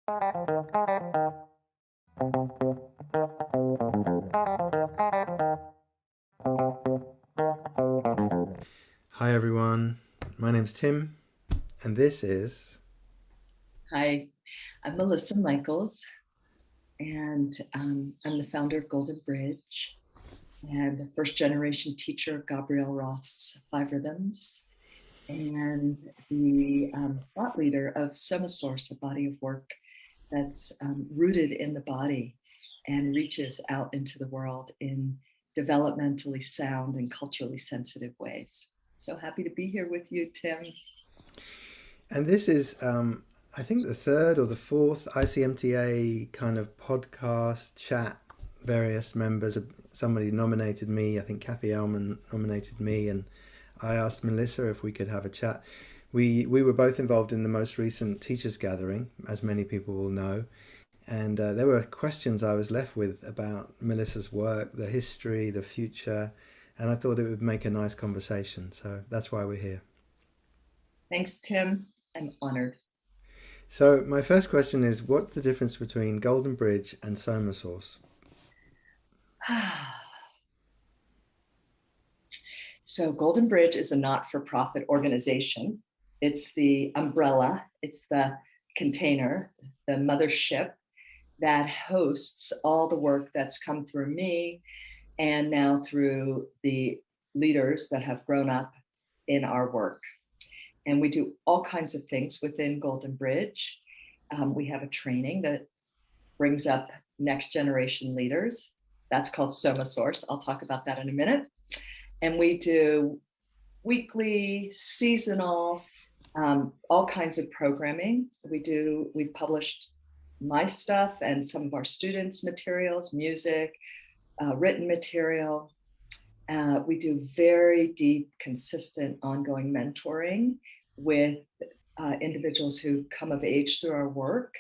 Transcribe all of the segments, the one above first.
Hi everyone, my name's Tim, and this is... Hi, I'm Melissa Michaels, and I'm the founder of Golden Bridge and the first generation teacher of Gabrielle Roth's Five Rhythms, and the thought leader of SomaSource, a body of work that's rooted in the body and reaches out into the world in developmentally sound and culturally sensitive ways. So happy to be here with you, Tim. And this is, I think, the third or the fourth ICMTA kind of podcast chat. Various members, somebody nominated me, I think Kathy Ellman nominated me, and I asked Melissa if we could have a chat. We were both involved in the most recent teachers gathering, as many people will know, and there were questions I was left with about Melissa's work, the history, the future, and I thought it would make a nice conversation. So that's why we're here. Thanks, Tim. I'm honored. So my first question is, what's the difference between Golden Bridge and SomaSource? So Golden Bridge is a not-for-profit organization. It's the umbrella, it's the container, the mothership that hosts all the work that's come through me and now through the leaders that have grown up in our work. And we do all kinds of things within Golden Bridge. We have a training that brings up next generation leaders. That's called SomaSource. I'll talk about that in a minute. And we do weekly, seasonal, all kinds of programming. We've published my stuff and some of our students' materials, music, written material. We do very deep, consistent, ongoing mentoring with individuals who come of age through our work.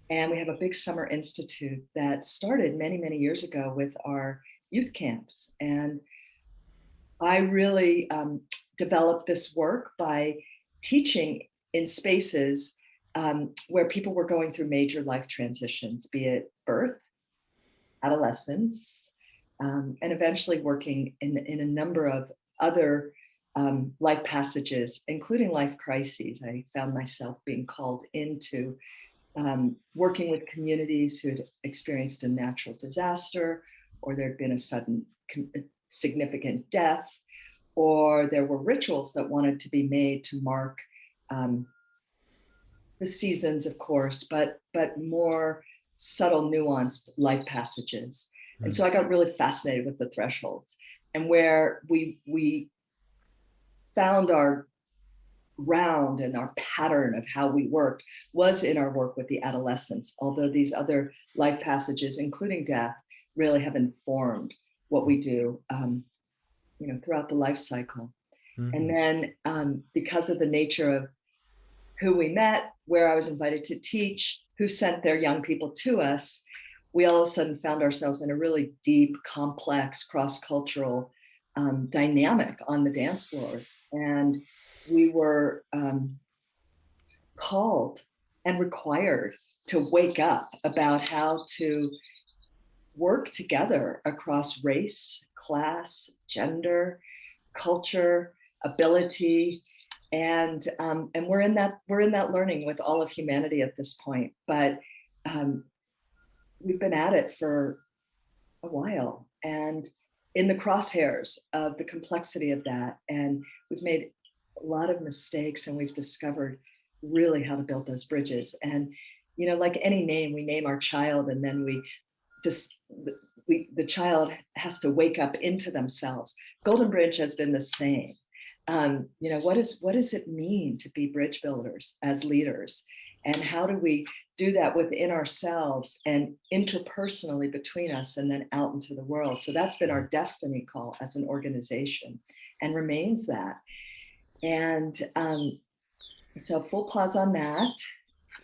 And we have a big summer institute that started many, many years ago with our youth camps. And I really developed this work by teaching in spaces where people were going through major life transitions, be it birth, adolescence, and eventually working in a number of other life passages, including life crises. I found myself being called into working with communities who'd experienced a natural disaster, or there'd been a sudden significant death, or there were rituals that wanted to be made to mark the seasons, of course, but more subtle, nuanced life passages. And so I got really fascinated with the thresholds, and where we found our ground and our pattern of how we worked was in our work with the adolescents, although these other life passages, including death, really have informed what we do throughout the life cycle. Mm-hmm. And then because of the nature of who we met, where I was invited to teach, who sent their young people to us, we all of a sudden found ourselves in a really deep, complex, cross-cultural dynamic on the dance floors. And we were called and required to wake up about how to work together across race, class, gender, culture, ability, and we're in that learning with all of humanity at this point. But we've been at it for a while and in the crosshairs of the complexity of that, and we've made a lot of mistakes, and we've discovered really how to build those bridges. And like any name, we name our child, and then the child has to wake up into themselves. Golden Bridge has been the same. What does it mean to be bridge builders as leaders? And how do we do that within ourselves and interpersonally between us and then out into the world? So that's been our destiny call as an organization and remains that. And so full pause on that.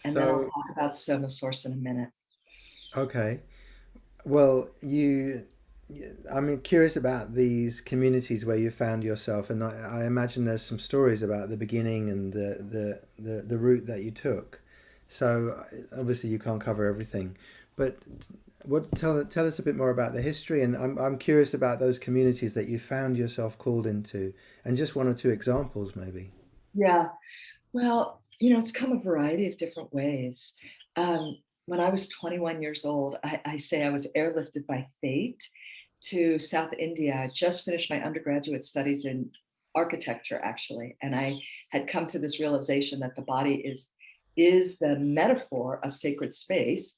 And then I'll So, talk about SomaSource in a minute. okay. Well, I'm curious about these communities where you found yourself, and I imagine there's some stories about the beginning and the route that you took. So obviously you can't cover everything, but tell us a bit more about the history, and I'm curious about those communities that you found yourself called into, and just one or two examples maybe. Yeah. Well, it's come a variety of different ways. When I was 21 years old, I say I was airlifted by fate to South India. I just finished my undergraduate studies in architecture, actually, and I had come to this realization that the body is the metaphor of sacred space.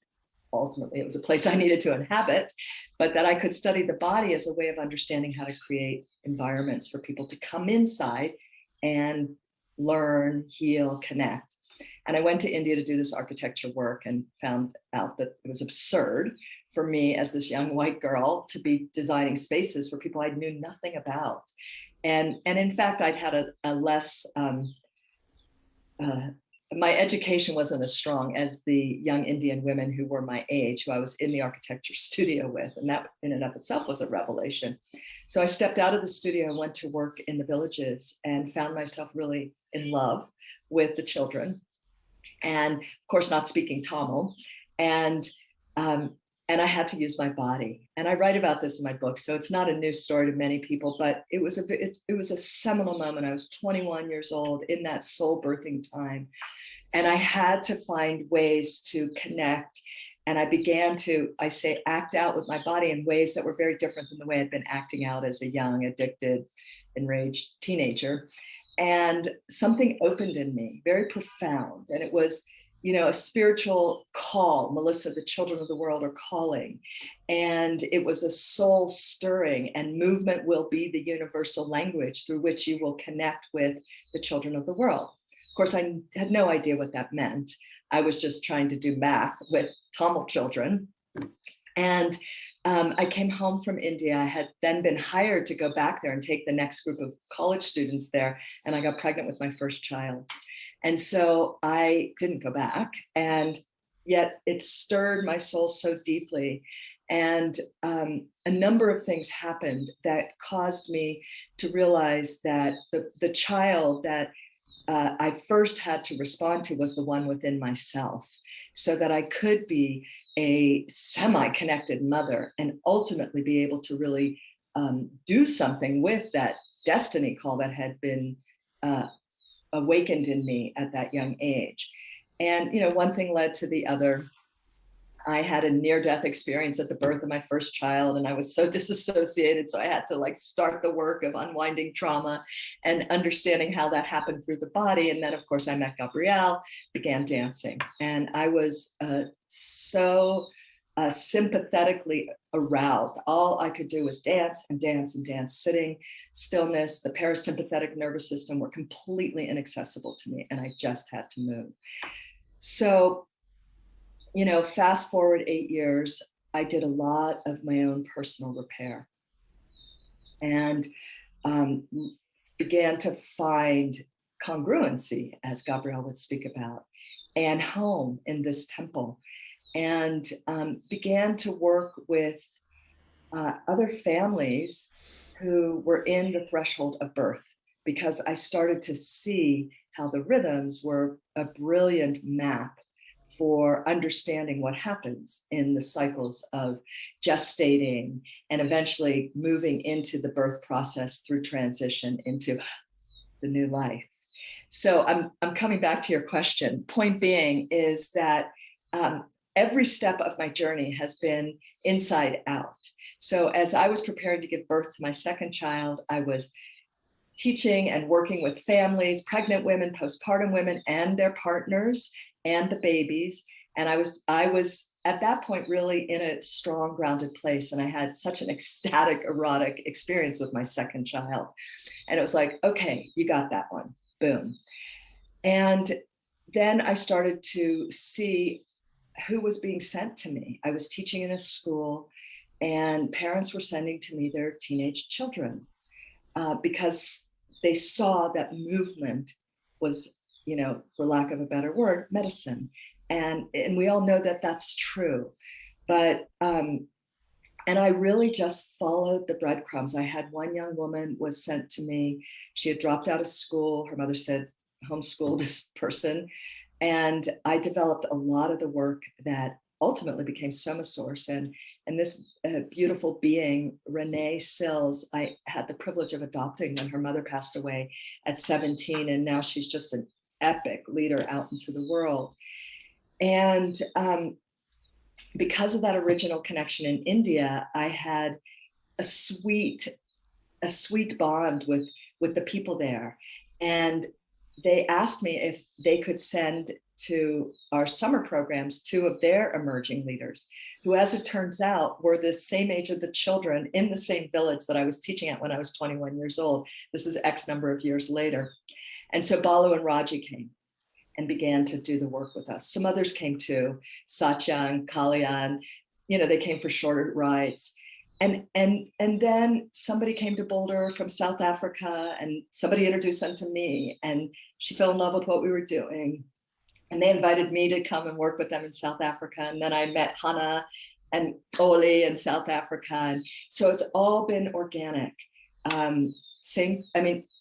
Ultimately, it was a place I needed to inhabit, but that I could study the body as a way of understanding how to create environments for people to come inside and learn, heal, connect. And I went to India to do this architecture work and found out that it was absurd for me as this young white girl to be designing spaces for people I knew nothing about. And in fact, I'd had a less my education wasn't as strong as the young Indian women who were my age, who I was in the architecture studio with. And that in and of itself was a revelation. So I stepped out of the studio and went to work in the villages and found myself really in love with the children. And of course, not speaking Tamil. And and I had to use my body. And I write about this in my book, so it's not a new story to many people, but it was a seminal moment. I was 21 years old in that soul birthing time, and I had to find ways to connect. And I began to, I say, act out with my body in ways that were very different than the way I'd been acting out as a young, addicted, enraged teenager. And something opened in me, very profound. And it was, a spiritual call. Melissa, the children of the world are calling. And it was a soul stirring, and movement will be the universal language through which you will connect with the children of the world. Of course, I had no idea what that meant. I was just trying to do math with Tamil children. And I came home from India. I had then been hired to go back there and take the next group of college students there. And I got pregnant with my first child. And so I didn't go back. And yet it stirred my soul so deeply. And a number of things happened that caused me to realize that the child that I first had to respond to was the one within myself, so that I could be a semi-connected mother and ultimately be able to really do something with that destiny call that had been awakened in me at that young age. And, one thing led to the other. I had a near-death experience at the birth of my first child, and I was so disassociated. So I had to start the work of unwinding trauma and understanding how that happened through the body. And then, of course, I met Gabrielle, began dancing, and I was so sympathetically aroused. All I could do was dance and dance and dance. Sitting, stillness, the parasympathetic nervous system were completely inaccessible to me, and I just had to move. So, fast forward 8 years, I did a lot of my own personal repair, and began to find congruency, as Gabrielle would speak about, and home in this temple, and began to work with other families who were in the threshold of birth, because I started to see how the rhythms were a brilliant map for understanding what happens in the cycles of gestating and eventually moving into the birth process through transition into the new life. So I'm coming back to your question. Point being is that every step of my journey has been inside out. So as I was preparing to give birth to my second child, I was teaching and working with families, pregnant women, postpartum women, and their partners, and the babies. And I was at that point really in a strong, grounded place. And I had such an ecstatic, erotic experience with my second child. And it was like, okay, you got that one. Boom. And then I started to see who was being sent to me. I was teaching in a school, and parents were sending to me their teenage children because they saw that movement was, for lack of a better word, medicine. And we all know that that's true. But, and I really just followed the breadcrumbs. I had one young woman was sent to me. She had dropped out of school. Her mother said, homeschool this person. And I developed a lot of the work that ultimately became SomaSource. And this beautiful being, Renee Sills, I had the privilege of adopting when her mother passed away at 17. And now she's just an epic leader out into the world. And because of that original connection in India, I had a sweet bond with the people there. And they asked me if they could send to our summer programs 2 of their emerging leaders, who, as it turns out, were the same age of the children in the same village that I was teaching at when I was 21 years old. This is X number of years later. And so Balu and Raji came and began to do the work with us. Some others came too, Satyang, Kalyan, they came for shorter rides. And then somebody came to Boulder from South Africa, and somebody introduced them to me, and she fell in love with what we were doing. And they invited me to come and work with them in South Africa. And then I met Hannah and Oli in South Africa. And so it's all been organic.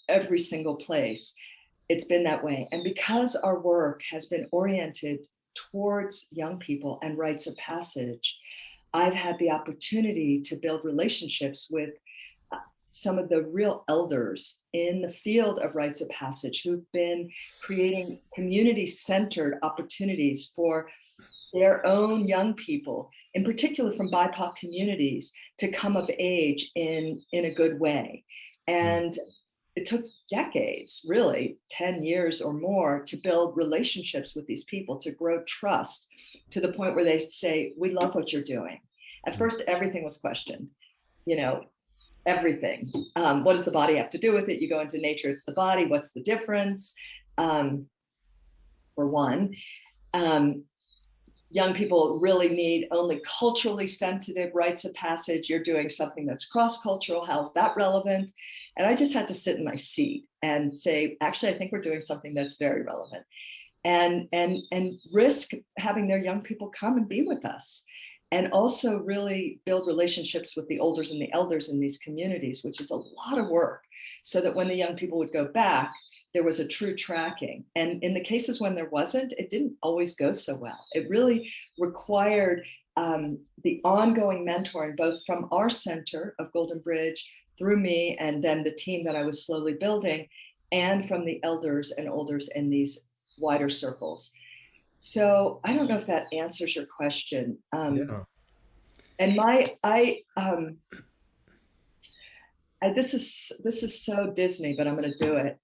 Every single place, it's been that way. And because our work has been oriented towards young people and rites of passage, I've had the opportunity to build relationships with some of the real elders in the field of rites of passage who've been creating community-centered opportunities for their own young people, in particular from BIPOC communities, to come of age in a good way. And it took decades, really 10 years or more, to build relationships with these people, to grow trust to the point where they say, we love what you're doing. At first, everything was questioned, everything. What does the body have to do with it? You go into nature, it's the body. What's the difference? For one, young people really need only culturally sensitive rites of passage. You're doing something that's cross-cultural. How's that relevant? And I just had to sit in my seat and say, actually, I think we're doing something that's very relevant, and risk having their young people come and be with us. And also really build relationships with the olders and the elders in these communities, which is a lot of work, so that when the young people would go back, there was a true tracking. And in the cases when there wasn't, it didn't always go so well. It really required the ongoing mentoring, both from our center of Golden Bridge through me and then the team that I was slowly building, and from the elders and olders in these wider circles. So I don't know if that answers your question. Yeah. And this is so Disney, but I'm going to do it.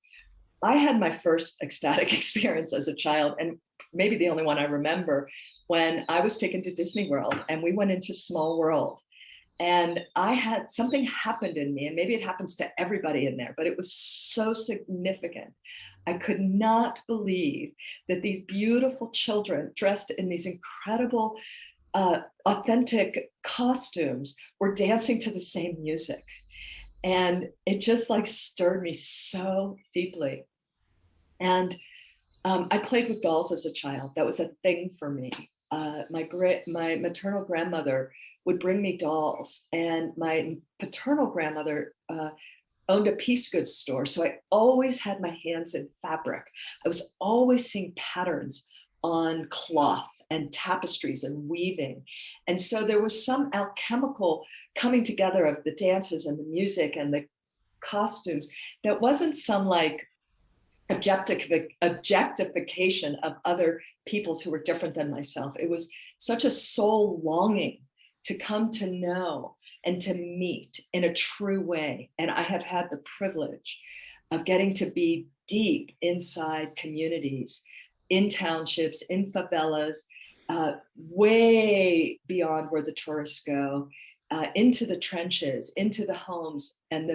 I had my first ecstatic experience as a child, and maybe the only one I remember, when I was taken to Disney World and we went into Small World. And I had something happened in me, and maybe it happens to everybody in there, but it was so significant. I could not believe that these beautiful children dressed in these incredible, authentic costumes were dancing to the same music. And it just stirred me so deeply. And I played with dolls as a child. That was a thing for me. My maternal grandmother would bring me dolls, and my paternal grandmother owned a piece goods store. So I always had my hands in fabric. I was always seeing patterns on cloth and tapestries and weaving. And so there was some alchemical coming together of the dances and the music and the costumes that wasn't some objectification of other peoples who were different than myself. It was such a soul longing to come to know and to meet in a true way. And I have had the privilege of getting to be deep inside communities, in townships, in favelas, way beyond where the tourists go, into the trenches, into the homes, and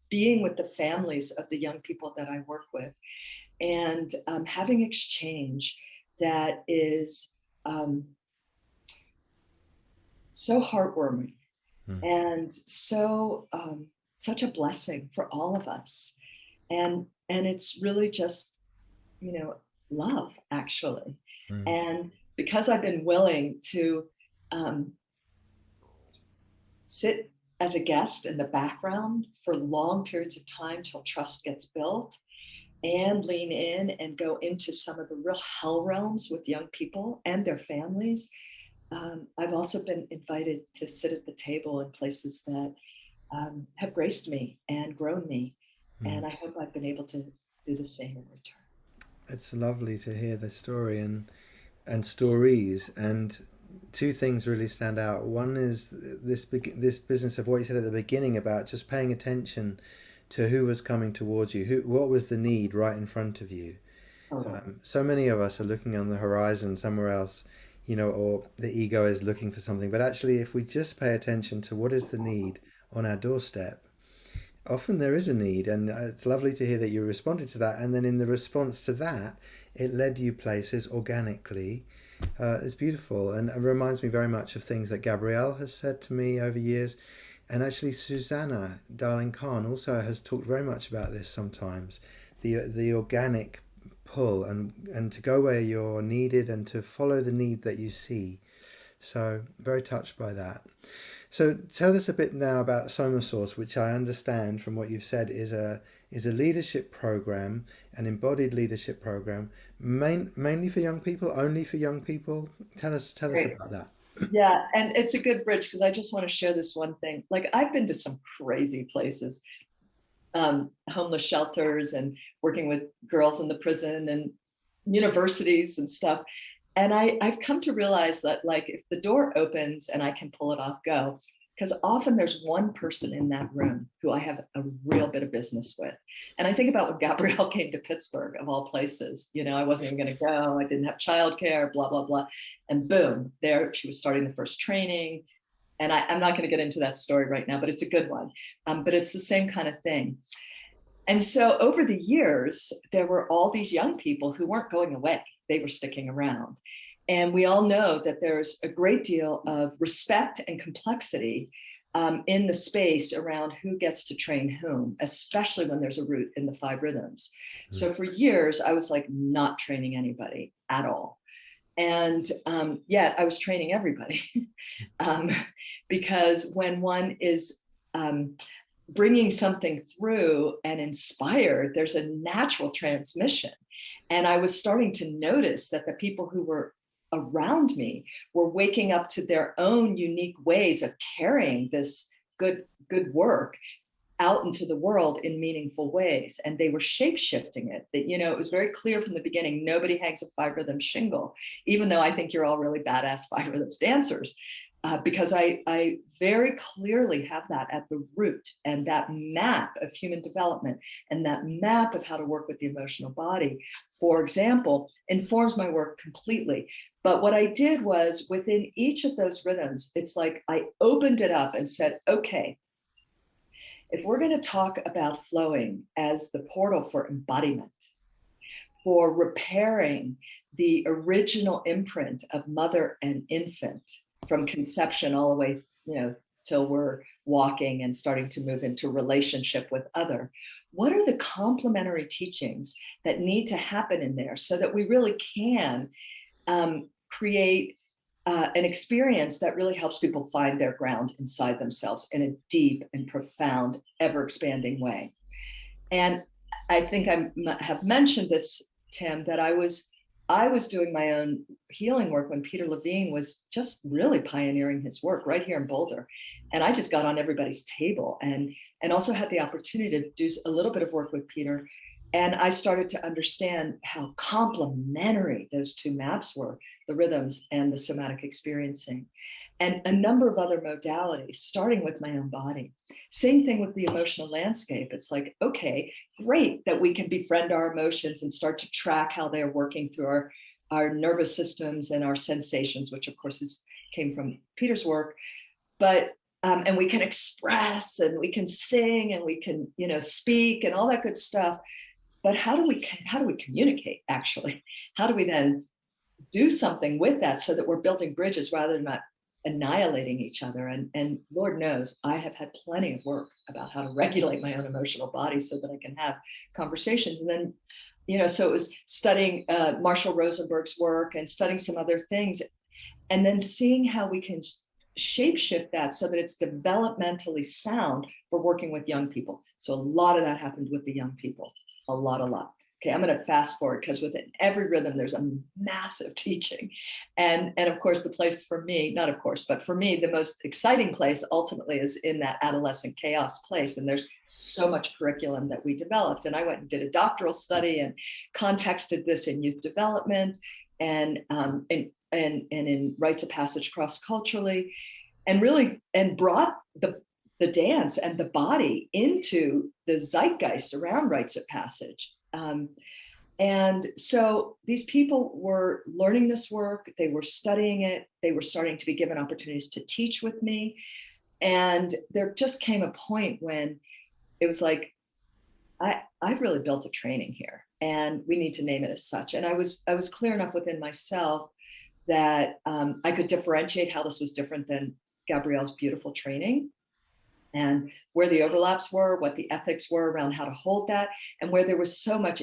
being with the families of the young people that I work with, and having exchange that is so heartwarming and so such a blessing for all of us. And it's really just, love, actually. And because I've been willing to sit as a guest in the background for long periods of time till trust gets built, and lean in and go into some of the real hell realms with young people and their families. I've also been invited to sit at the table in places that have graced me and grown me. And I hope I've been able to do the same in return. It's lovely to hear the story and stories, and two things really stand out. One is this business of what you said at the beginning about just paying attention to who was coming towards you, what was the need right in front of you. Totally. So many of us are looking on the horizon somewhere else, or the ego is looking for something. But actually, if we just pay attention to what is the need on our doorstep, often there is a need. And it's lovely to hear that you responded to that. And then in the response to that, it led you places organically. It's beautiful, and it reminds me very much of things that Gabrielle has said to me over years. And actually, Susanna Darling Khan also has talked very much about this sometimes, the organic pull, and to go where you're needed and to follow the need that you see. So very touched by that. So tell us a bit now about SomaSource, which I understand from what you've said is a leadership program, an embodied leadership program, mainly for young people, only for young people. Tell us Great. about that. Yeah, and it's a good bridge because I just want to share this one thing. Like, I've been to some crazy places, homeless shelters and working with girls in the prison and universities and stuff. And I've come to realize that, like, if the door opens and I can pull it off, go. Because often there's one person in that room who I have a real bit of business with. And I think about when Gabrielle came to Pittsburgh, of all places. I wasn't even going to go. I didn't have childcare, blah, blah, blah. And boom, there she was starting the first training. And I'm not going to get into that story right now, but it's a good one. But it's the same kind of thing. And so over the years, there were all these young people who weren't going away. They were sticking around. And we all know that there's a great deal of respect and complexity in the space around who gets to train whom, especially when there's a root in the 5 rhythms. So for years, I was like not training anybody at all. And yet I was training everybody because when one is bringing something through and inspired, there's a natural transmission. And I was starting to notice that the people who were around me were waking up to their own unique ways of carrying this good work out into the world in meaningful ways. And they were shape-shifting it. That, it was very clear from the beginning, nobody hangs a 5 rhythm shingle, even though I think you're all really badass 5 rhythms dancers. Because I very clearly have that at the root, and that map of human development and that map of how to work with the emotional body, for example, informs my work completely. But what I did was, within each of those rhythms, it's like I opened it up and said, okay, if we're going to talk about flowing as the portal for embodiment, for repairing the original imprint of mother and infant, from conception all the way, till we're walking and starting to move into relationship with other. What are the complementary teachings that need to happen in there so that we really can create an experience that really helps people find their ground inside themselves in a deep and profound, ever-expanding way? And I think I have mentioned this, Tim, that I was doing my own healing work when Peter Levine was just really pioneering his work right here in Boulder. And I just got on everybody's table and also had the opportunity to do a little bit of work with Peter. And I started to understand how complementary those two maps were, the rhythms and the somatic experiencing, and a number of other modalities, starting with my own body. Same thing with the emotional landscape. It's like, okay, great that we can befriend our emotions and start to track how they're working through our nervous systems and our sensations, which of course came from Peter's work. But and we can express and we can sing and we can, speak and all that good stuff. But how do we communicate, actually? How do we then do something with that so that we're building bridges rather than not annihilating each other? And Lord knows I have had plenty of work about how to regulate my own emotional body so that I can have conversations. And then, so it was studying Marshall Rosenberg's work and studying some other things, and then seeing how we can shapeshift that so that it's developmentally sound for working with young people. So a lot of that happened with the young people, a lot. Okay, I'm going to fast forward because within every rhythm, there's a massive teaching. And of course, the place for me, not of course, but for me, the most exciting place ultimately is in that adolescent chaos place. And there's so much curriculum that we developed. And I went and did a doctoral study and contexted this in youth development and in rites of passage cross-culturally, and really brought the dance and the body into the zeitgeist around rites of passage. And so these people were learning this work, they were studying it, they were starting to be given opportunities to teach with me. And there just came a point when it was like, I've really built a training here and we need to name it as such. And I was clear enough within myself that I could differentiate how this was different than Gabrielle's beautiful training, and where the overlaps were, what the ethics were around how to hold that, and where there was so much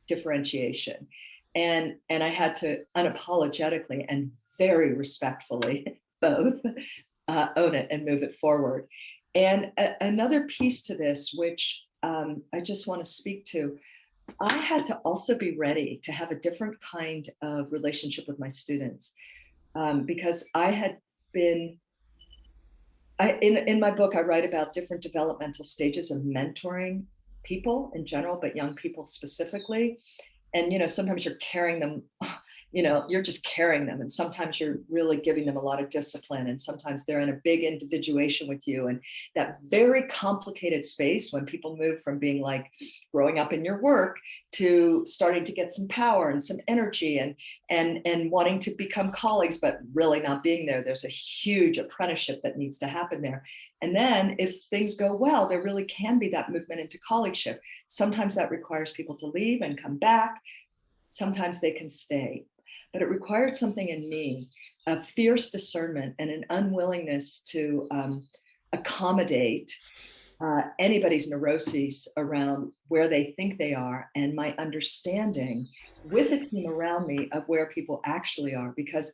differentiation. And I had to unapologetically and very respectfully both own it and move it forward. And another piece to this, which I just want to speak to, I had to also be ready to have a different kind of relationship with my students, because I had been, in my book, I write about different developmental stages of mentoring people in general, but young people specifically. And, sometimes you're carrying them, you're just carrying them. And sometimes you're really giving them a lot of discipline. And sometimes they're in a big individuation with you. And that very complicated space when people move from being like growing up in your work to starting to get some power and some energy and wanting to become colleagues, but really not being there. There's a huge apprenticeship that needs to happen there. And then if things go well, there really can be that movement into colleagueship. Sometimes that requires people to leave and come back. Sometimes they can stay. But it required something in me, a fierce discernment and an unwillingness to accommodate anybody's neuroses around where they think they are, and my understanding with a team around me of where people actually are, because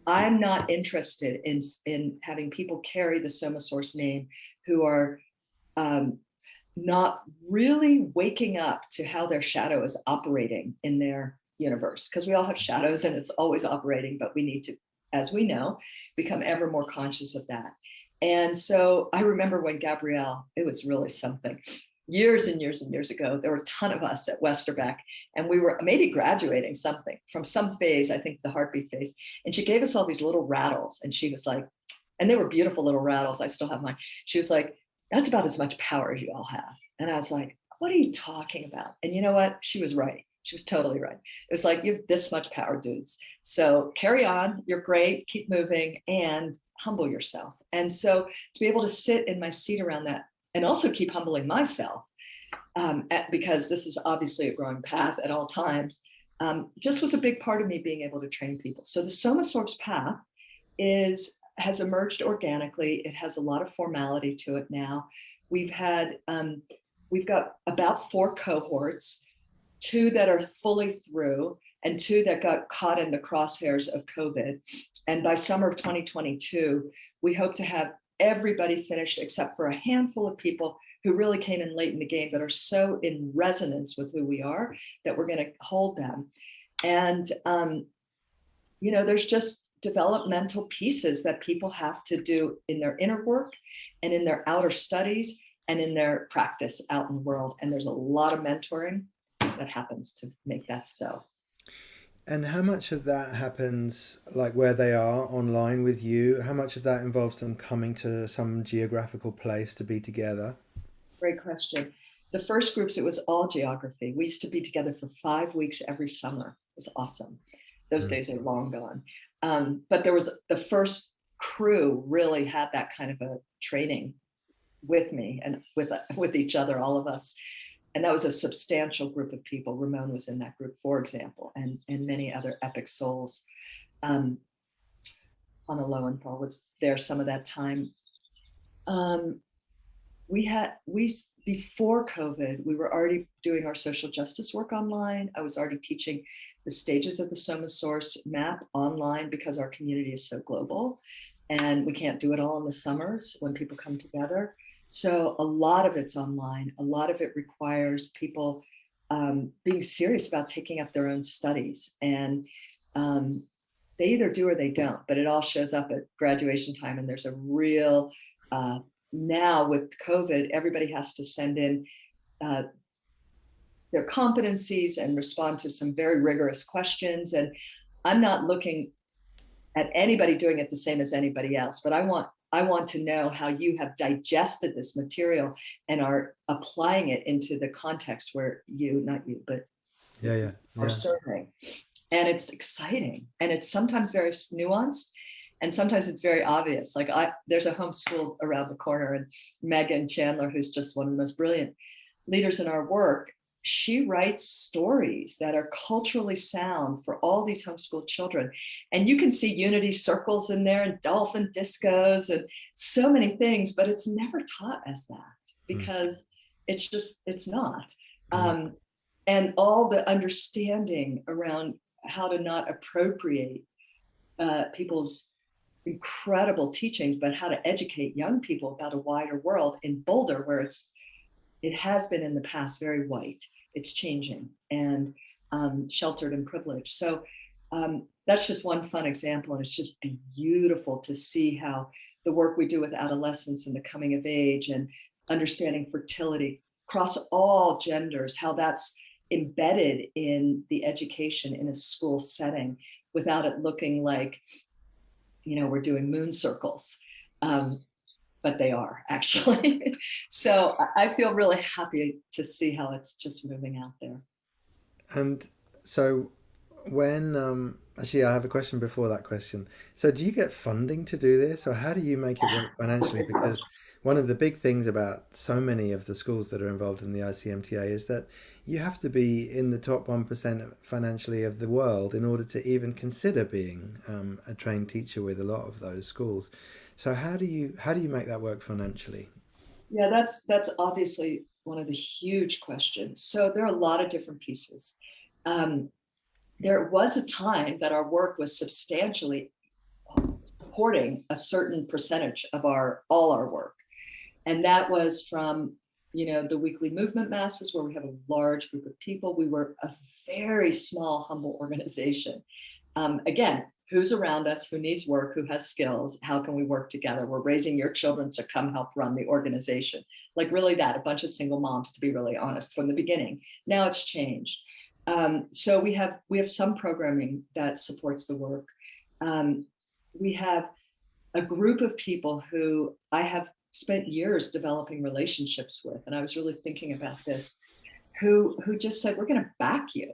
I'm not interested in having people carry the SomaSource name who are not really waking up to how their shadow is operating in their universe, because we all have shadows and it's always operating, but we need to, as we know, become ever more conscious of that. And so I remember when Gabrielle, it was really something, years and years and years ago, there were a ton of us at Westerbeck, and we were maybe graduating something from some phase, I think the heartbeat phase. And she gave us all these little rattles, and she was like, and they were beautiful little rattles. I still have mine. She was like, that's about as much power as you all have. And I was like, what are you talking about? And you know what? She was right. She was totally right. It was like, you have this much power, dudes. So carry on. You're great. Keep moving and humble yourself. And so to be able to sit in my seat around that and also keep humbling myself, because this is obviously a growing path at all times, just was a big part of me being able to train people. So the SomaSource path has emerged organically. It has a lot of formality to it now. We've got about 4 cohorts, 2 that are fully through and 2 that got caught in the crosshairs of COVID. And by summer of 2022, we hope to have everybody finished except for a handful of people who really came in late in the game, but are so in resonance with who we are that we're going to hold them. And, there's just developmental pieces that people have to do in their inner work and in their outer studies and in their practice out in the world. And there's a lot of mentoring that happens to make that so. And how much of that happens, like where they are online with you? How much of that involves them coming to some geographical place to be together? Great question. The first groups, it was all geography. We used to be together for 5 weeks every summer. It was awesome. Those days are long gone. But there was the first crew really had that kind of a training with me and with each other, all of us. And that was a substantial group of people. Ramon was in that group, for example, and many other epic souls. Anna Lowenthal was there some of that time. Before COVID, we were already doing our social justice work online. I was already teaching the stages of the SomaSource map online because our community is so global and we can't do it all in the summers when people come together. So a lot of it's online. A lot of it requires people being serious about taking up their own studies. And they either do or they don't, but it all shows up at graduation time. And there's a real, now with COVID, everybody has to send in their competencies and respond to some very rigorous questions. And I'm not looking at anybody doing it the same as anybody else, but I want to know how you have digested this material and are applying it into the context where not you, but are serving. And it's exciting. And it's sometimes very nuanced. And sometimes it's very obvious. Like there's a homeschool around the corner, and Megan Chandler, who's just one of the most brilliant leaders in our work, she writes stories that are culturally sound for all these homeschooled children. And you can see unity circles in there and dolphin discos and so many things, but it's never taught as that because it's not. And all the understanding around how to not appropriate people's incredible teachings, but how to educate young people about a wider world in Boulder, where it has been in the past very white. It's changing and sheltered and privileged. So that's just one fun example. And it's just beautiful to see how the work we do with adolescents and the coming of age and understanding fertility across all genders, how that's embedded in the education in a school setting without it looking like, we're doing moon circles. But they are actually. So I feel really happy to see how it's just moving out there. And so when, actually, I have a question before that question. So do you get funding to do this, or how do you make it work financially? Because one of the big things about so many of the schools that are involved in the ICMTA is that you have to be in the top 1% financially of the world in order to even consider being a trained teacher with a lot of those schools. So how do you make that work financially? Yeah, that's obviously one of the huge questions. So there are a lot of different pieces. There was a time that our work was substantially supporting a certain percentage of all our work. And that was from, the weekly movement masses, where we have a large group of people. We were a very small, humble organization. Again, who's around us, who needs work, who has skills, how can we work together? We're raising your children, so come help run the organization. Like really that, a bunch of single moms, to be really honest, from the beginning. Now it's changed. So we have some programming that supports the work. We have a group of people who I have spent years developing relationships with, and I was really thinking about this, who just said, we're going to back you.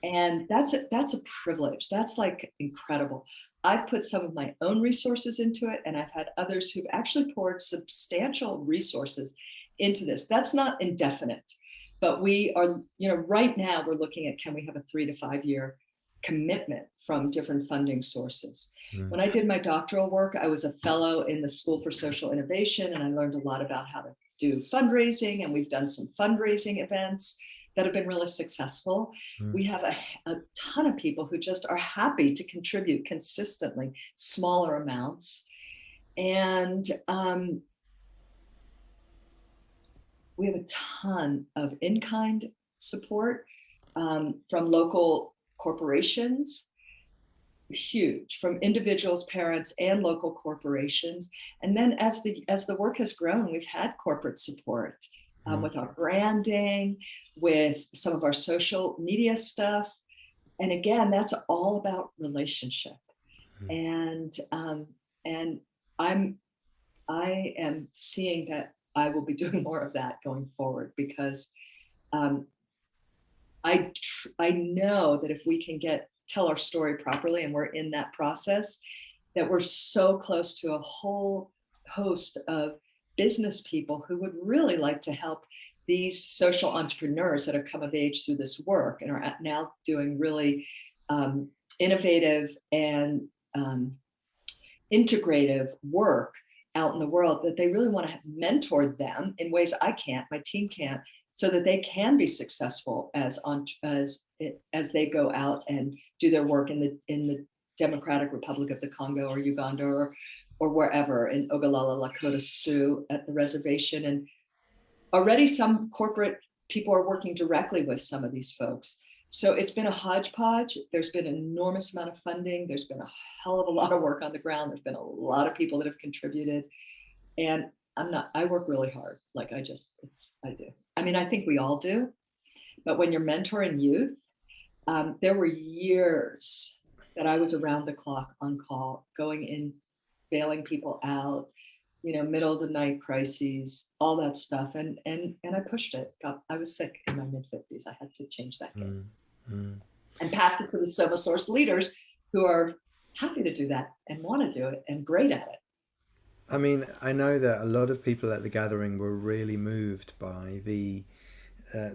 And that's a privilege. That's like incredible. I've put some of my own resources into it, and I've had others who've actually poured substantial resources into this. That's not indefinite, but we are, right now we're looking at, can we have a 3 to 5 year commitment from different funding sources? When I did my doctoral work, I was a fellow in the School for Social Innovation, and I learned a lot about how to do fundraising, and we've done some fundraising events that have been really successful. We have a ton of people who just are happy to contribute consistently, smaller amounts. And we have a ton of in-kind support from local corporations, huge, from individuals, parents, and local corporations. And then as the work has grown, we've had corporate support with our branding, with some of our social media stuff. And again, that's all about relationship. And I am seeing that I will be doing more of that going forward, because I know that if we can tell our story properly, and we're in that process, that we're so close to a whole host of business people who would really like to help these social entrepreneurs that have come of age through this work and are now doing really innovative and integrative work out in the world, that they really want to mentor them in ways I can't, my team can't, so that they can be successful as they go out and do their work in the Democratic Republic of the Congo or Uganda or wherever, in Ogallala, Lakota Sioux at the reservation. And already some corporate people are working directly with some of these folks. So it's been a hodgepodge. There's been an enormous amount of funding. There's been a hell of a lot of work on the ground. There's been a lot of people that have contributed. And I work really hard. Like I do. I mean, I think we all do. But when you're mentoring youth, there were years that I was around the clock on call, going in, bailing people out, middle of the night crises, all that stuff. And I pushed it. I was sick in my mid-50s. I had to change that game and pass it to the SomaSource leaders who are happy to do that and want to do it and great at it. I mean, I know that a lot of people at the gathering were really moved by the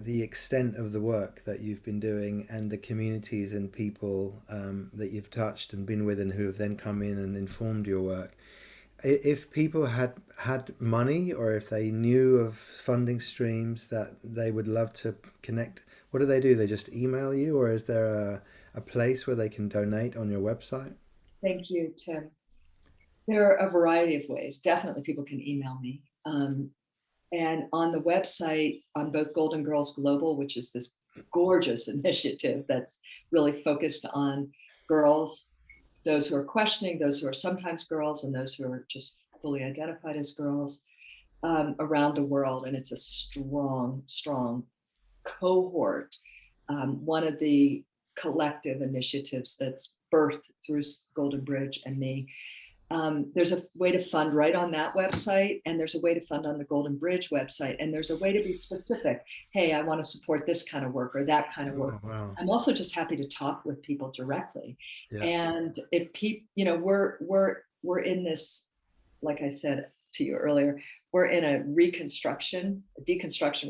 extent of the work that you've been doing and the communities and people that you've touched and been with and who have then come in and informed your work. If people had money, or if they knew of funding streams that they would love to connect, what do? They just email you, or is there a place where they can donate on your website? Thank you, Tim. There are a variety of ways. Definitely people can email me. And on the website, on both Golden Girls Global, which is this gorgeous initiative that's really focused on girls, those who are questioning, those who are sometimes girls, and those who are just fully identified as girls around the world. And it's a strong, strong cohort. One of the collective initiatives that's birthed through Golden Bridge and me. There's a way to fund right on that website, and there's a way to fund on the Golden Bridge website, and there's a way to be specific. Hey, I want to support this kind of work or that kind of work. Oh, wow. I'm also just happy to talk with people directly. Yeah. And if people, we're in this, like I said to you earlier, we're in a deconstruction,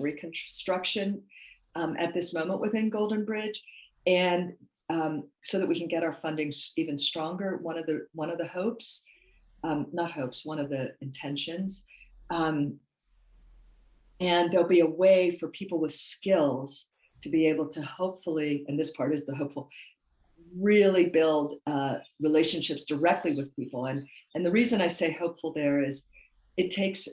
reconstruction at this moment within Golden Bridge, and so that we can get our funding even stronger. One of the hopes. One of the intentions. And there'll be a way for people with skills to be able to hopefully, and this part is the hopeful, really build relationships directly with people. And the reason I say hopeful there is it takes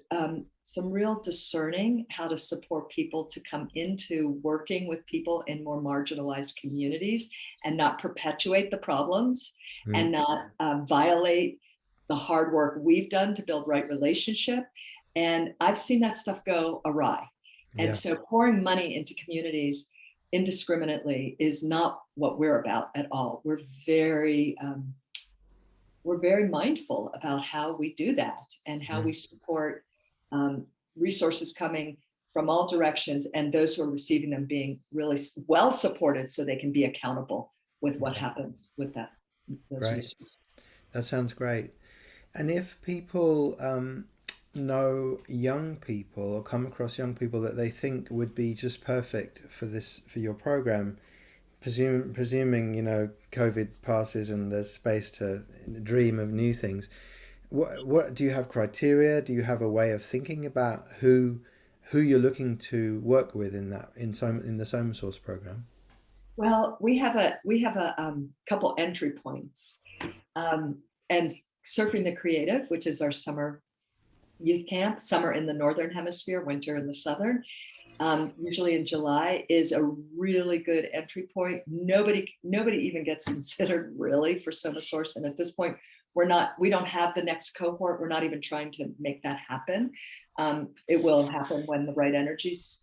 some real discerning how to support people to come into working with people in more marginalized communities and not perpetuate the problems and not violate the hard work we've done to build right relationship. And I've seen that stuff go awry. And so pouring money into communities indiscriminately is not what we're about at all. We're very mindful about how we do that and how we support resources coming from all directions, and those who are receiving them being really well supported so they can be accountable with what happens with those resources. That sounds great. And if people know young people or come across young people that they think would be just perfect for your program, presuming COVID passes and there's space to dream of new things, what do you have criteria? Do you have a way of thinking about who you're looking to work with in the SomaSource program? Well, we have a couple entry points, and Surfing the Creative, which is our summer youth camp, summer in the Northern Hemisphere, winter in the Southern, usually in July, is a really good entry point. Nobody even gets considered really for SomaSource. And at this point, we don't have the next cohort. We're not even trying to make that happen. It will happen when the right energies,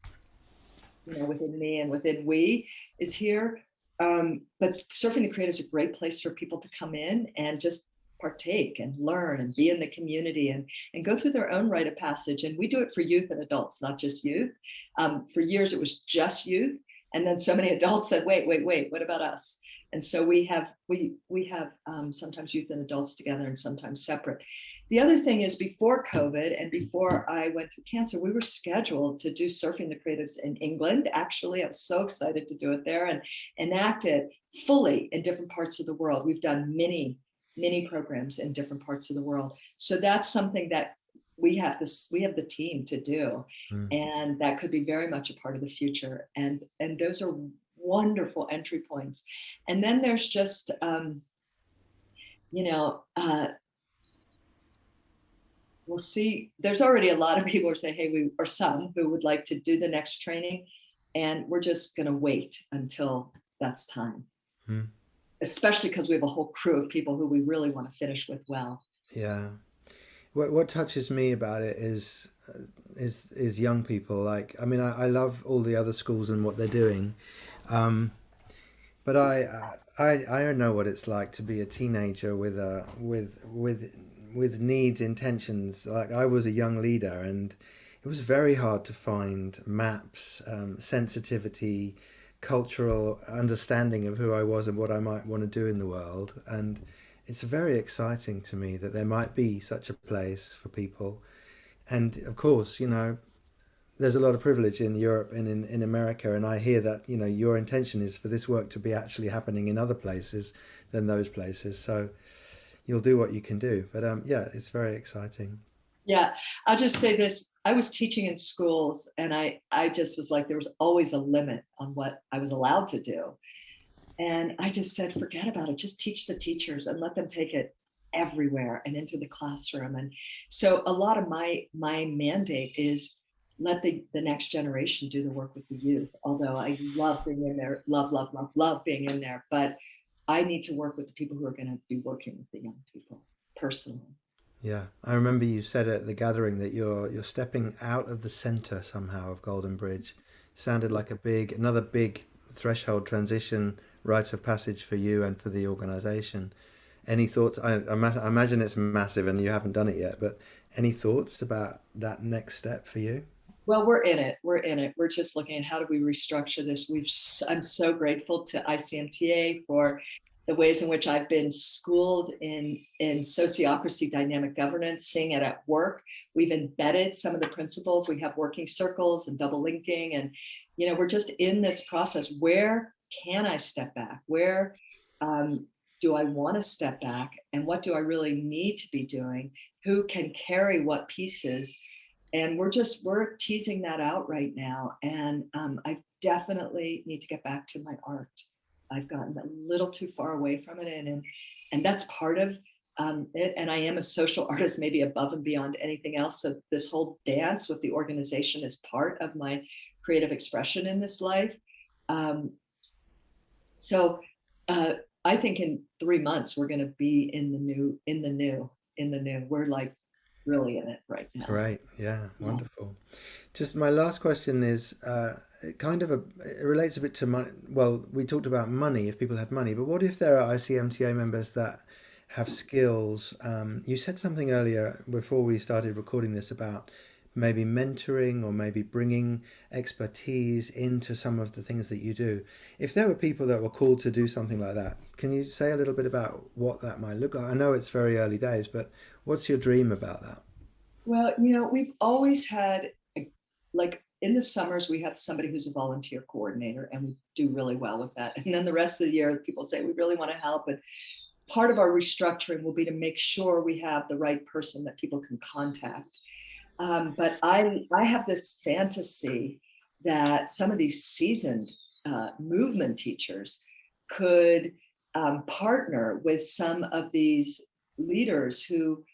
within me and within we is here. But Surfing the Creative is a great place for people to come in and just partake and learn and be in the community and go through their own rite of passage. And we do it for youth and adults, not just youth. For years, it was just youth. And then so many adults said, wait, what about us? And so we have sometimes youth and adults together and sometimes separate. The other thing is, before COVID and before I went through cancer, we were scheduled to do Surfing the Creatives in England. Actually, I was so excited to do it there and enact it fully in different parts of the world. We've done many programs in different parts of the world. So that's something that we have the team to do. And that could be very much a part of the future. And those are wonderful entry points. And then there's just, we'll see. There's already a lot of people who say, hey, or some who would like to do the next training. And we're just going to wait until that's time, Mm. especially because we have a whole crew of people who we really want to finish with well. Yeah. What touches me about it is young people. Like, I mean, I love all the other schools and what they're doing, um, but I don't know what it's like to be a teenager with with needs, intentions. Like, I was a young leader, and it was very hard to find maps, sensitivity, cultural understanding of who I was and what I might want to do in the world. And it's very exciting to me that there might be such a place for people. And of course, there's a lot of privilege in Europe and in America, and I hear that your intention is for this work to be actually happening in other places than those places. So you'll do what you can do. But yeah, it's very exciting. Yeah, I'll just say this. I was teaching in schools, and I just was like, there was always a limit on what I was allowed to do. And I just said, forget about it. Just teach the teachers and let them take it everywhere and into the classroom. And so a lot of my mandate is let the next generation do the work with the youth. Although I love being in there, love being in there. But I need to work with the people who are going to be working with the young people personally. Yeah, I remember you said at the gathering that you're stepping out of the center somehow of Golden Bridge. Sounded like another big threshold transition, rite of passage for you and for the organization. Any thoughts? I imagine it's massive and you haven't done it yet, but any thoughts about that next step for you? Well, we're in it. We're in it. We're just looking at how do we restructure this. I'm so grateful to ICMTA for the ways in which I've been schooled in sociocracy, dynamic governance, seeing it at work. We've embedded some of the principles. We have working circles and double linking, and we're just in this process. Where can I step back? Where do I want to step back? And what do I really need to be doing? Who can carry what pieces? And we're teasing that out right now. And I definitely need to get back to my art. I've gotten a little too far away from it, and that's part of it. And I am a social artist, maybe above and beyond anything else. So this whole dance with the organization is part of my creative expression in this life. Um, so I think in 3 months we're going to be in the new. We're like really in it right now. Great. Yeah, Yeah. wonderful. Just my last question is it relates a bit to money. Well, we talked about money if people had money, but what if there are ICMTA members that have skills? You said something earlier before we started recording this about maybe mentoring or maybe bringing expertise into some of the things that you do. If there were people that were called to do something like that, can you say a little bit about what that might look like? I know it's very early days, but what's your dream about that? Well, we've always had, like in the summers, we have somebody who's a volunteer coordinator, and we do really well with that. And then the rest of the year, people say, we really want to help. And part of our restructuring will be to make sure we have the right person that people can contact. But I have this fantasy that some of these seasoned movement teachers could partner with some of these leaders who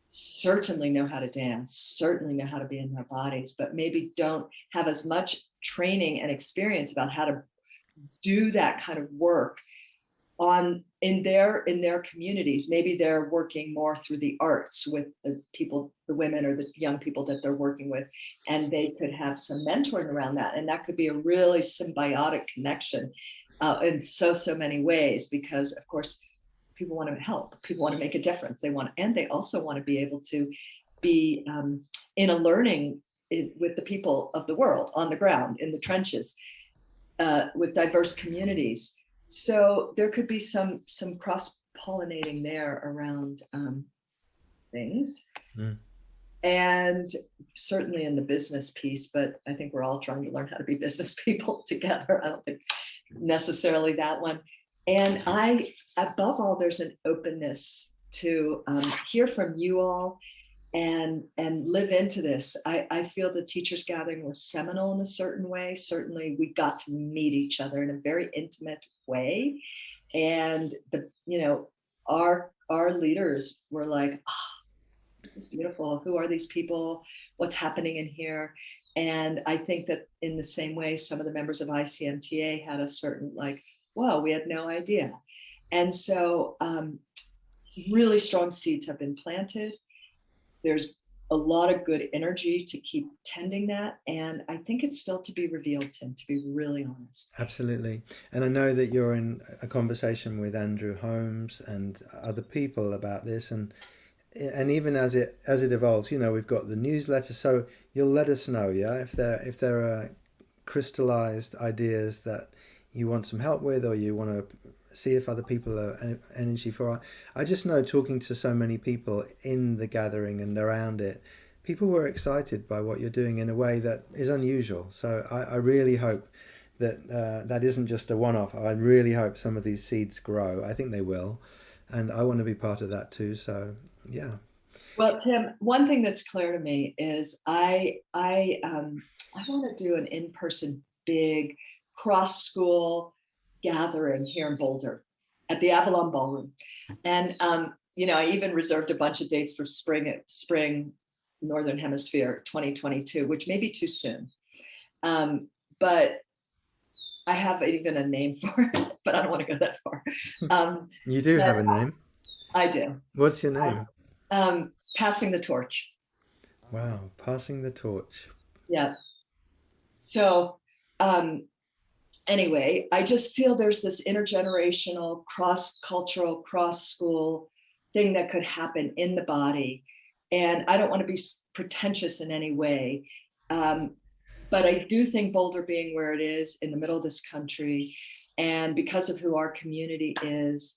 certainly know how to dance, certainly know how to be in their bodies, but maybe don't have as much training and experience about how to do that kind of work in their communities. Maybe they're working more through the arts with the people, the women or the young people that they're working with, and they could have some mentoring around that, and that could be a really symbiotic connection in so many ways, because of course people want to help, people want to make a difference, and they also want to be able to be in a learning with the people of the world on the ground in the trenches with diverse communities. So there could be some cross-pollinating there around things, Mm. and certainly in the business piece, but I think we're all trying to learn how to be business people together. I don't think necessarily that one. And above all, there's an openness to hear from you all and live into this. I feel the teachers gathering was seminal in a certain way. Certainly we got to meet each other in a very intimate way. And our leaders were like, oh, this is beautiful. Who are these people? What's happening in here? And I think that in the same way, some of the members of ICMTA had a certain like, whoa, we had no idea. And so really strong seeds have been planted. There's a lot of good energy to keep tending that. And I think it's still to be revealed, Tim, to be really honest. Absolutely. And I know that you're in a conversation with Andrew Holmes and other people about this, and even as it evolves, we've got the newsletter, so you'll let us know, yeah, if there are crystallized ideas that you want some help with, or you want to see if other people are energy for. I just know, talking to so many people in the gathering and around it, people were excited by what you're doing in a way that is unusual. So I really hope that that isn't just a one-off. I really hope some of these seeds grow. I think they will, and I want to be part of that too. So yeah. Well, Tim, one thing that's clear to me is I want to do an in-person big cross-school gathering here in Boulder at the Avalon Ballroom. And I even reserved a bunch of dates for spring Northern Hemisphere 2022, which may be too soon. But I have even a name for it, but I don't want to go that far. You do have a name. I do. What's your name? Passing the torch. Wow, passing the torch. Yeah. So anyway, I just feel there's this intergenerational, cross-cultural, cross-school thing that could happen in the body. And I don't want to be pretentious in any way. But I do think Boulder being where it is in the middle of this country, and because of who our community is,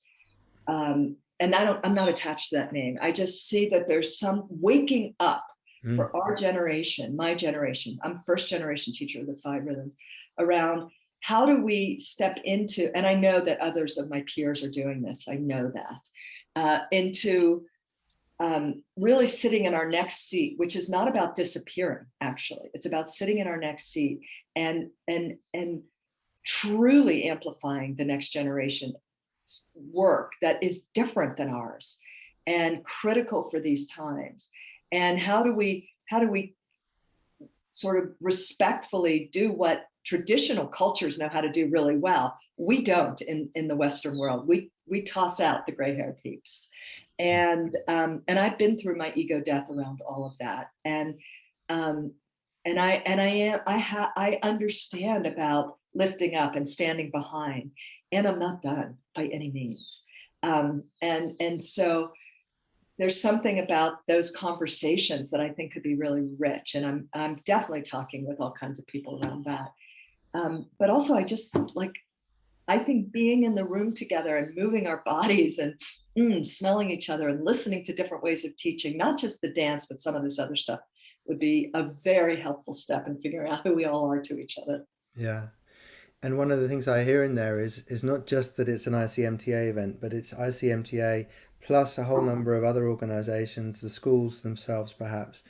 and I'm not attached to that name. I just see that there's some waking up for our generation, my generation. I'm first generation teacher of the 5 rhythms, around how do we step into, and I know that others of my peers are doing this, I know that, into really sitting in our next seat, which is not about disappearing, actually. It's about sitting in our next seat and truly amplifying the next generation work that is different than ours and critical for these times. And how do we sort of respectfully do what traditional cultures know how to do really well? We don't in the Western world. We toss out the gray-haired peeps. And I've been through my ego death around all of that. And I understand about lifting up and standing behind, and I'm not done by any means. And so there's something about those conversations that I think could be really rich. And I'm definitely talking with all kinds of people around that. But also I think being in the room together and moving our bodies and smelling each other and listening to different ways of teaching, not just the dance, but some of this other stuff, would be a very helpful step in figuring out who we all are to each other. Yeah. And one of the things I hear in there is not just that it's an ICMTA event, but it's ICMTA plus a whole number of other organizations, the schools themselves perhaps.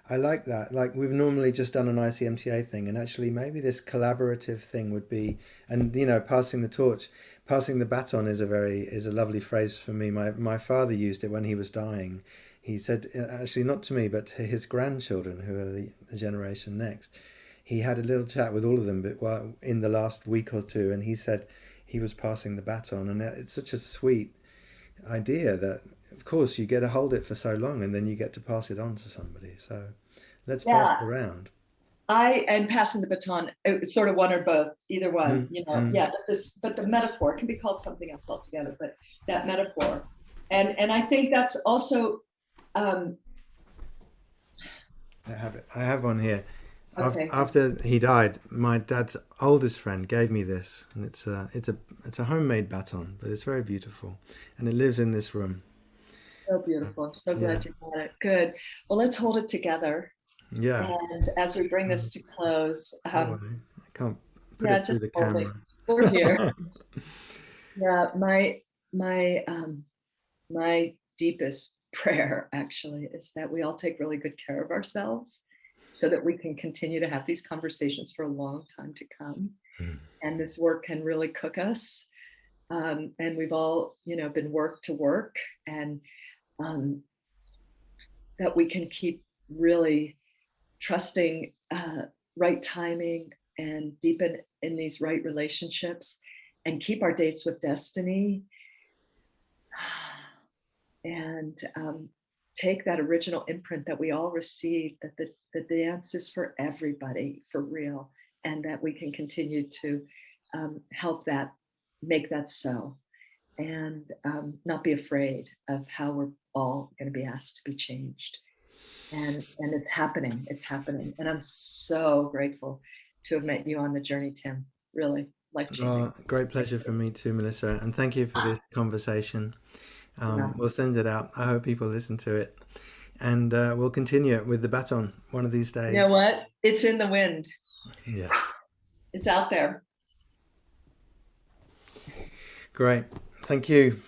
I like that. Like, we've normally just done an ICMTA thing, and actually maybe this collaborative thing would be, and passing the torch, passing the baton is a lovely phrase for me. My father used it when he was dying. He said, actually not to me, but to his grandchildren, who are the generation next. He had a little chat with all of them, but in the last week or two, and he said he was passing the baton, and it's such a sweet idea that, of course, you get to hold it for so long, and then you get to pass it on to somebody. So let's pass it around. And passing the baton, it's sort of one or both, either one, Yeah, but the metaphor can be called something else altogether, but that metaphor. And I think that's also, I have it. I have one here. okay. After he died, my dad's oldest friend gave me this, and it's a homemade baton, but it's very beautiful, and it lives in this room. So beautiful. I'm so glad you got it. Good. Well, let's hold it together. Yeah. And as we bring this to close, I can't put it through the camera. We're here. Yeah, my deepest prayer actually is that we all take really good care of ourselves, so that we can continue to have these conversations for a long time to come. And this work can really cook us. And we've all, been work to work, and that we can keep really trusting right timing and deepen in these right relationships and keep our dates with destiny, and take that original imprint that we all received, that the dance is for everybody, for real, and that we can continue to help that, make that so, and not be afraid of how we're all going to be asked to be changed. And it's happening. It's happening. And I'm so grateful to have met you on the journey, Tim. Really life-changing. Oh, great pleasure for me too, Melissa. And thank you for this conversation. Yeah. We'll send it out. I hope people listen to it. And we'll continue it with the baton one of these You know days. what? It's in the wind. Yeah. It's out there. Great. Thank you.